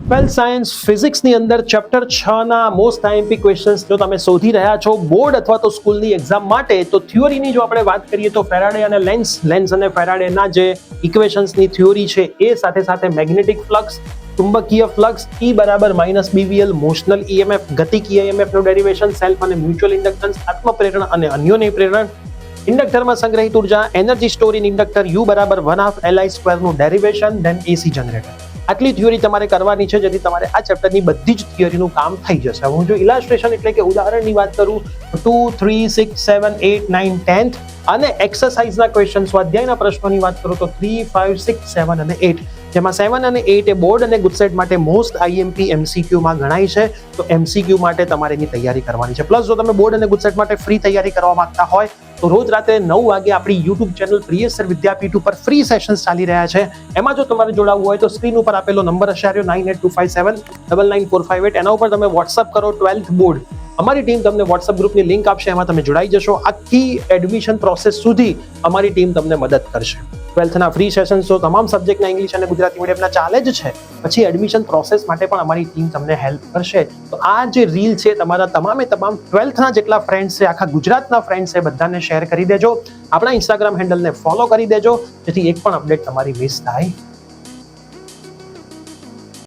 Twelfth science ફિઝિક્સની અંદર chapter 6 ના most IMP questions જો તમે શોધી રહ્યા છો બોર્ડ અથવા તો સ્કૂલની એક્ઝામ માટે, તો થિયોરીની જો આપણે વાત કરીએ તો ફેરાડે અને લેન્સ અને ફેરાડેના જે ઇક્વેશન્સની થિયોરી છે એ સાથે સાથે મેગ્નેટિક ફ્લક્સ, ચુંબકીય ફ્લક્સ, E બરાબર minus BVL, motional EMF, ગતિકીય EMF નું ડેરિવેશન, સેલ્ફ અને મ્યુચ્યુઅલ ઇન્ડક્ટન્સ, આત્મપ્રેરણ અને અન્યોન્ય પ્રેરણ, ઇન્ડક્ટરમાં સંગ્રહિત ઉર્જા, energy store in inductor, U બરાબર 1/2 LI² નું ડેરિવેશન, ધેન AC જનરેટર. આટલી થિયોરી તમારે કરવાની છે જેથી તમારે આ ચેપ્ટરની બધી જ થિયોરીનું કામ થઈ જશે. હું જો ઇલાસ્ટ્રેશન એટલે કે ઉદાહરણની વાત કરું 2, 3, 6, 7, 8, 9, 10 અને એક્સરસાઇઝના ક્વેશ્ચન સ્વાધ્યાયના પ્રશ્નોની વાત કરું તો 3, 5, 6, 7 અને 8, જેમાં 7 અને 8 એ બોર્ડ અને ગુજસેટ માટે મોસ્ટ આઈએમપી MCQ માં ગણાય છે. તો MCQ માટે તમારે એની તૈયારી કરવાની છે. પ્લસ જો તમે બોર્ડ અને ગુજસેટ માટે ફ્રી તૈયારી કરવા માંગતા હોય તો રોજ રાત્રે 9 વાગે આપણી યુટ્યુબ ચેનલ પ્રિયેશ સર વિદ્યાપીઠ ઉપર ફ્રી સેશન્સ ચાલી રહ્યા છે. એમાં જો તમારે જોડાવવું હોય તો સ્ક્રીન ઉપર આપેલો નંબર હશે 9825799458, એના ઉપર તમે વોટ્સઅપ કરો 12th બોર્ડ. અમારી ટીમ તમને વોટ્સઅપ ગ્રુપની લિંક આપશે, એમાં તમે જોડાઈ જશો. આખી એડમિશન પ્રોસેસ સુધી અમારી ટીમ તમને મદદ કરશે. 12thના ફ્રી સેશન્સ તો તમામ સબ્જેક્ટના ઇંગ્લિશ અને ગુજરાતી મીડિયમના ચાલે જ છે, પછી એડમિશન પ્રોસેસ માટે પણ અમારી ટીમ તમને હેલ્પ કરશે. તો આ જે રીલ છે તમારા તમામ 12thના જેટલા ફ્રેન્ડ્સ છે, આખા ગુજરાતના ફ્રેન્ડ્સ છે, બધાને શેર કરી દેજો. આપણા ઇન્સ્ટાગ્રામ હેન્ડલને ફોલો કરી દેજો જેથી એક પણ અપડેટ તમારી મિસ થાય